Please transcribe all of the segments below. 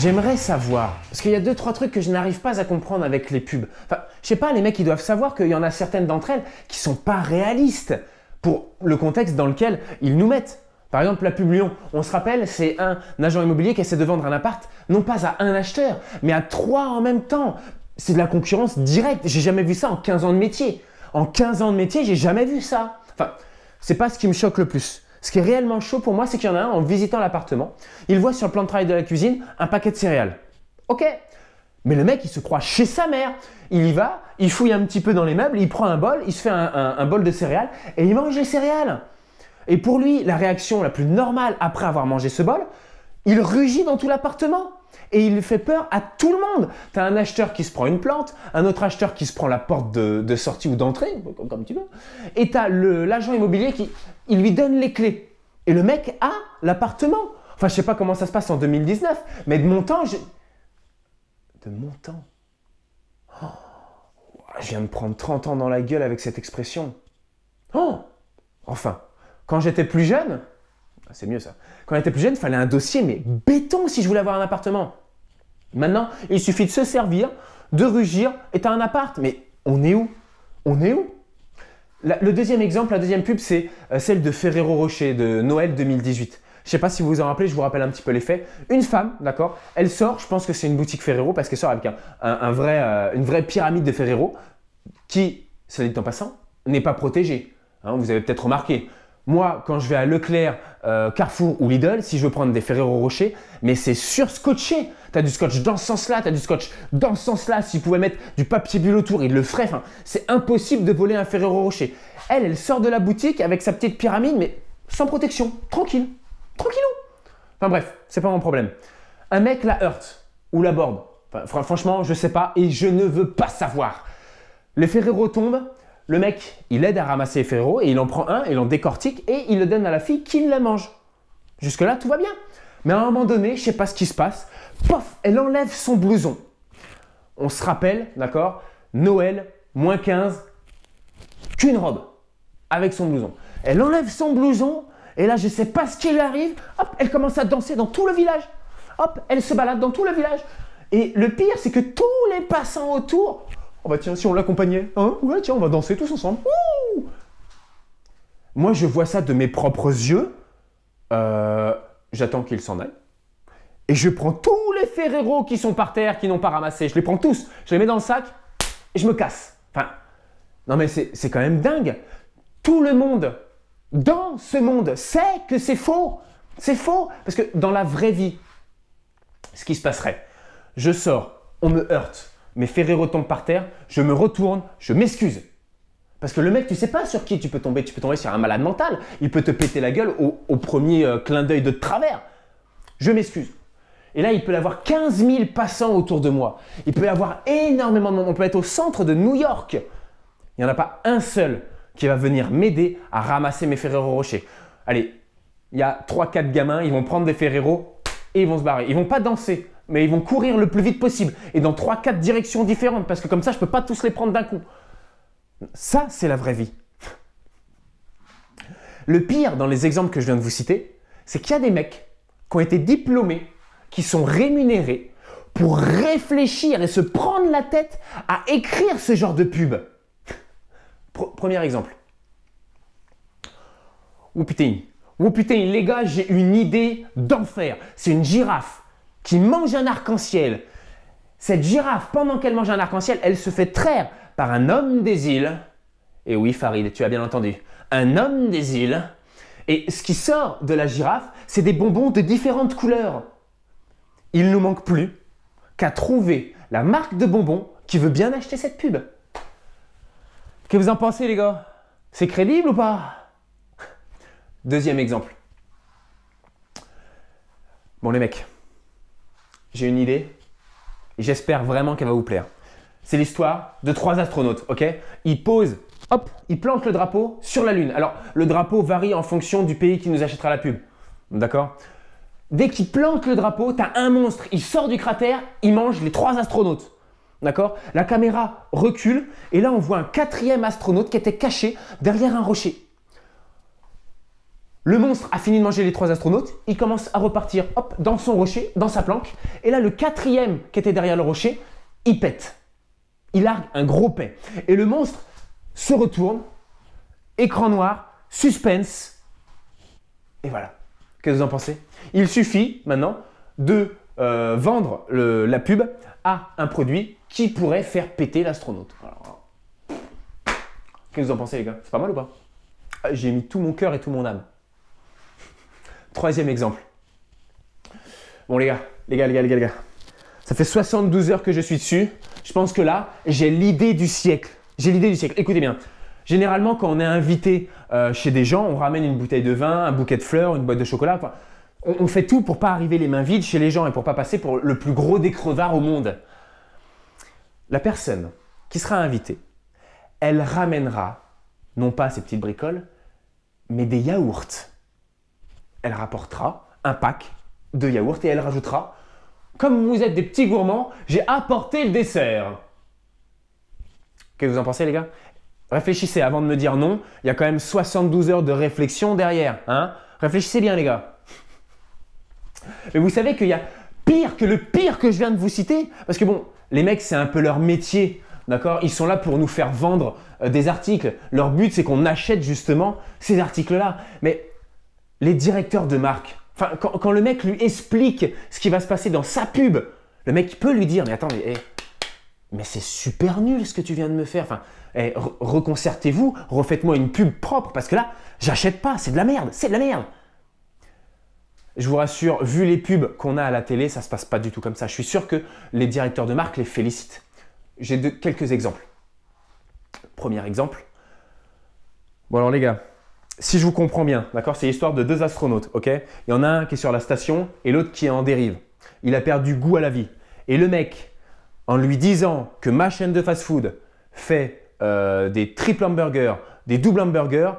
J'aimerais savoir, parce qu'il y a 2-3 trucs que je n'arrive pas à comprendre avec les pubs. Enfin, je sais pas, les mecs, ils doivent savoir qu'il y en a certaines d'entre elles qui sont pas réalistes pour le contexte dans lequel ils nous mettent. Par exemple, la pub Lyon, on se rappelle, c'est un agent immobilier qui essaie de vendre un appart, non pas à un acheteur, mais à 3 en même temps. C'est de la concurrence directe. J'ai jamais vu ça en 15 ans de métier. En 15 ans de métier, j'ai jamais vu ça. Enfin, c'est pas ce qui me choque le plus. Ce qui est réellement chaud pour moi, c'est qu'il y en a un, en visitant l'appartement, il voit sur le plan de travail de la cuisine un paquet de céréales. Ok, mais le mec, il se croit chez sa mère. Il y va, il fouille un petit peu dans les meubles, il prend un bol, il se fait un bol de céréales et il mange les céréales. Et pour lui, la réaction la plus normale après avoir mangé ce bol, il rugit dans tout l'appartement. Et il fait peur à tout le monde. Tu as un acheteur qui se prend une plante, un autre acheteur qui se prend la porte de sortie ou d'entrée, comme tu veux. Et tu as l'agent immobilier qui il lui donne les clés. Et le mec a l'appartement. Enfin, je ne sais pas comment ça se passe en 2019, mais de mon temps, De mon temps oh, je viens de prendre 30 ans dans la gueule avec cette expression. Oh enfin, quand j'étais plus jeune, c'est mieux ça. Quand j'étais plus jeune, il fallait un dossier, mais béton si je voulais avoir un appartement. Maintenant, il suffit de se servir, de rugir et tu as un appart. Mais on est où? On est où? Le deuxième exemple, la deuxième pub, c'est celle de Ferrero Rocher de Noël 2018. Je ne sais pas si vous vous en rappelez, je vous rappelle un petit peu les faits. Une femme, d'accord, elle sort, je pense que c'est une boutique Ferrero parce qu'elle sort avec une vraie pyramide de Ferrero qui, cela dit en passant, n'est pas protégée. Hein, vous avez peut-être remarqué. Moi, quand je vais à Leclerc, Carrefour ou Lidl, si je veux prendre des Ferrero Rocher, mais c'est surscotché. Tu as du scotch dans ce sens-là, tu as du scotch dans ce sens-là. S'ils pouvaient mettre du papier bulle autour, ils le feraient. Enfin, c'est impossible de voler un Ferrero Rocher. Elle sort de la boutique avec sa petite pyramide, mais sans protection, tranquille, tranquillou. Enfin bref, c'est pas mon problème. Un mec la heurte ou la borde. Enfin, franchement, je sais pas et je ne veux pas savoir. Les Ferrero tombent. Le mec, il aide à ramasser les Ferrero et il en prend un, il en décortique et il le donne à la fille qui la mange. Jusque-là, tout va bien. Mais à un moment donné, je ne sais pas ce qui se passe, pof, elle enlève son blouson. On se rappelle, d'accord, Noël, moins 15, qu'une robe avec son blouson. Elle enlève son blouson et là, je ne sais pas ce qui lui arrive, hop, elle commence à danser dans tout le village. Hop, elle se balade dans tout le village. Et le pire, c'est que tous les passants autour… Oh bah tiens, si on l'accompagnait, hein? Ouais, tiens, on va danser tous ensemble. Ouh! Moi, je vois ça de mes propres yeux. J'attends qu'il s'en aille. Et je prends tous les Ferrero qui sont par terre, qui n'ont pas ramassé. Je les prends tous, je les mets dans le sac et je me casse. Enfin, non mais c'est quand même dingue. Tout le monde, dans ce monde, sait que c'est faux. C'est faux. Parce que dans la vraie vie, ce qui se passerait, je sors, on me heurte. Mes Ferrero tombent par terre, je me retourne, je m'excuse. Parce que le mec, tu sais pas sur qui tu peux tomber sur un malade mental. Il peut te péter la gueule au premier clin d'œil de travers. Je m'excuse. Et là, il peut y avoir 15 000 passants autour de moi. Il peut y avoir énormément de monde. On peut être au centre de New York. Il n'y en a pas un seul qui va venir m'aider à ramasser mes Ferrero Rocher. Allez, il y a 3-4 gamins, ils vont prendre des Ferrero et ils vont se barrer. Ils vont pas danser. Mais ils vont courir le plus vite possible et dans 3-4 directions différentes parce que comme ça, je ne peux pas tous les prendre d'un coup. Ça, c'est la vraie vie. Le pire dans les exemples que je viens de vous citer, c'est qu'il y a des mecs qui ont été diplômés, qui sont rémunérés pour réfléchir et se prendre la tête à écrire ce genre de pub. Premier exemple. Oh putain, les gars, j'ai une idée d'enfer. C'est une girafe qui mange un arc-en-ciel. Cette girafe, pendant qu'elle mange un arc-en-ciel, elle se fait traire par un homme des îles. Et oui, Farid, tu as bien entendu. Un homme des îles. Et ce qui sort de la girafe, c'est des bonbons de différentes couleurs. Il ne nous manque plus qu'à trouver la marque de bonbons qui veut bien acheter cette pub. Qu'est-ce que vous en pensez, les gars? C'est crédible ou pas? Deuxième exemple. Bon, les mecs. J'ai une idée et j'espère vraiment qu'elle va vous plaire. C'est l'histoire de 3 astronautes, ok? Ils posent, hop, ils plantent le drapeau sur la Lune. Alors, le drapeau varie en fonction du pays qui nous achètera la pub, d'accord? Dès qu'ils plantent le drapeau, tu as un monstre, il sort du cratère, il mange les 3 astronautes, d'accord? La caméra recule et là, on voit un 4e astronaute qui était caché derrière un rocher. Le monstre a fini de manger les 3 astronautes, il commence à repartir hop, dans son rocher, dans sa planque, et là le 4e qui était derrière le rocher, il pète. Il largue un gros pet. Et le monstre se retourne, écran noir, suspense, et voilà. Qu'est-ce que vous en pensez? Il suffit maintenant de vendre la pub à un produit qui pourrait faire péter l'astronaute. Qu'est-ce que vous en pensez les gars? C'est pas mal ou pas? J'ai mis tout mon cœur et tout mon âme. 3e exemple. Bon les gars. Ça fait 72 heures que je suis dessus. Je pense que là, j'ai l'idée du siècle. Écoutez bien. Généralement, quand on est invité chez des gens, on ramène une bouteille de vin, un bouquet de fleurs, une boîte de chocolat. Enfin, on fait tout pour pas arriver les mains vides chez les gens et pour pas passer pour le plus gros des crevards au monde. La personne qui sera invitée, elle ramènera, non pas ses petites bricoles, mais des yaourts. Elle rapportera un pack de yaourts et elle rajoutera « Comme vous êtes des petits gourmands, j'ai apporté le dessert. » Qu'est-ce que vous en pensez les gars? Réfléchissez avant de me dire non, il y a quand même 72 heures de réflexion derrière. Hein? Réfléchissez bien les gars. Mais vous savez qu'il y a pire que le pire que je viens de vous citer. Parce que bon, les mecs c'est un peu leur métier. D'accord? Ils sont là pour nous faire vendre des articles. Leur but c'est qu'on achète justement ces articles-là. Mais les directeurs de marque, enfin, quand le mec lui explique ce qui va se passer dans sa pub, le mec peut lui dire « Mais attends, mais c'est super nul ce que tu viens de me faire. Enfin, reconcertez-vous, refaites-moi une pub propre parce que là, j'achète pas, c'est de la merde, c'est de la merde. » Je vous rassure, vu les pubs qu'on a à la télé, ça ne se passe pas du tout comme ça. Je suis sûr que les directeurs de marque les félicitent. J'ai quelques exemples. Premier exemple. Bon alors les gars, si je vous comprends bien, d'accord, c'est l'histoire de 2 astronautes, ok? Il y en a un qui est sur la station et l'autre qui est en dérive. Il a perdu goût à la vie. Et le mec, en lui disant que ma chaîne de fast-food fait des triple hamburgers, des double hamburgers,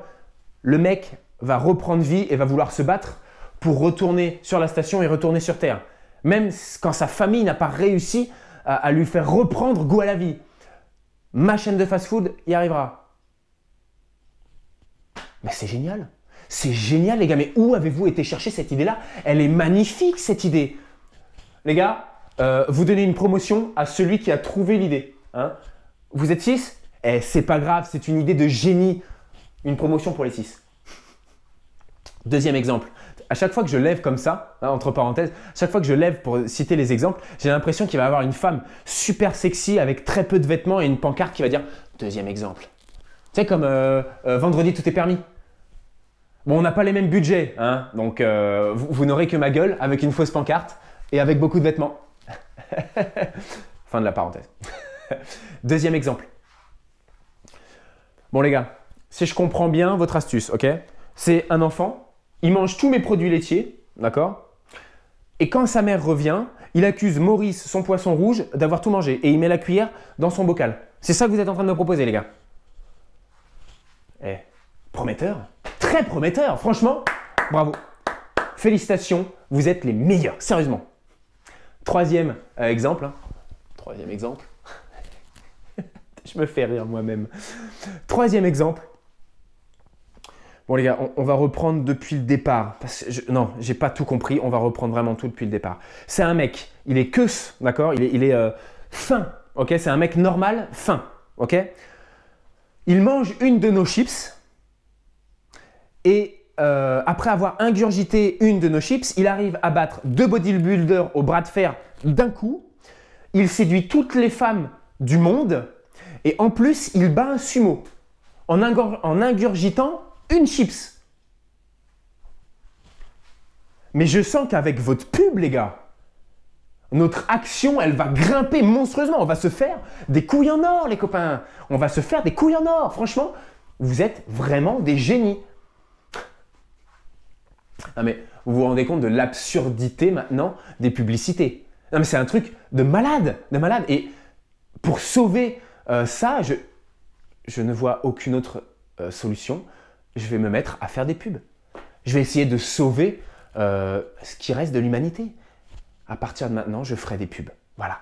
le mec va reprendre vie et va vouloir se battre pour retourner sur la station et retourner sur Terre. Même quand sa famille n'a pas réussi à lui faire reprendre goût à la vie. Ma chaîne de fast-food y arrivera. Mais c'est génial. C'est génial les gars. Mais où avez-vous été chercher cette idée-là? Elle est magnifique cette idée. Les gars, vous donnez une promotion à celui qui a trouvé l'idée. Hein? Vous êtes 6? Eh, c'est pas grave, c'est une idée de génie. Une promotion pour les 6. Deuxième exemple. À chaque fois que je lève comme ça, hein, entre parenthèses, chaque fois que je lève pour citer les exemples, j'ai l'impression qu'il va y avoir une femme super sexy avec très peu de vêtements et une pancarte qui va dire « Deuxième exemple ». Tu sais, comme vendredi tout est permis. Bon, on n'a pas les mêmes budgets, hein, donc vous n'aurez que ma gueule avec une fausse pancarte et avec beaucoup de vêtements. Fin de la parenthèse. Deuxième exemple. Bon les gars, si je comprends bien votre astuce, ok? C'est un enfant, il mange tous mes produits laitiers, d'accord? Et quand sa mère revient, il accuse Maurice, son poisson rouge, d'avoir tout mangé et il met la cuillère dans son bocal. C'est ça que vous êtes en train de me proposer les gars? Eh, prometteur, très prometteur, franchement, bravo. Félicitations, vous êtes les meilleurs, sérieusement. Troisième exemple. Hein. Troisième exemple. Je me fais rire moi-même. Troisième exemple. Bon les gars, on va reprendre depuis le départ. Parce que non, j'ai pas tout compris. On va reprendre vraiment tout depuis le départ. C'est un mec, il est queus, d'accord? Il est fin, ok? C'est un mec normal, fin, ok? Il mange une de nos chips et après avoir ingurgité une de nos chips, il arrive à battre 2 bodybuilders au bras de fer d'un coup. Il séduit toutes les femmes du monde et en plus, il bat un sumo en ingurgitant une chips. Mais je sens qu'avec votre pub, les gars, notre action, elle va grimper monstrueusement. On va se faire des couilles en or, les copains. On va se faire des couilles en or. Franchement, vous êtes vraiment des génies. Non mais vous vous rendez compte de l'absurdité maintenant des publicités. Non mais c'est un truc de malade, de malade. Et pour sauver ça, je ne vois aucune autre solution. Je vais me mettre à faire des pubs. Je vais essayer de sauver ce qui reste de l'humanité. À partir de maintenant, je ferai des pubs. Voilà.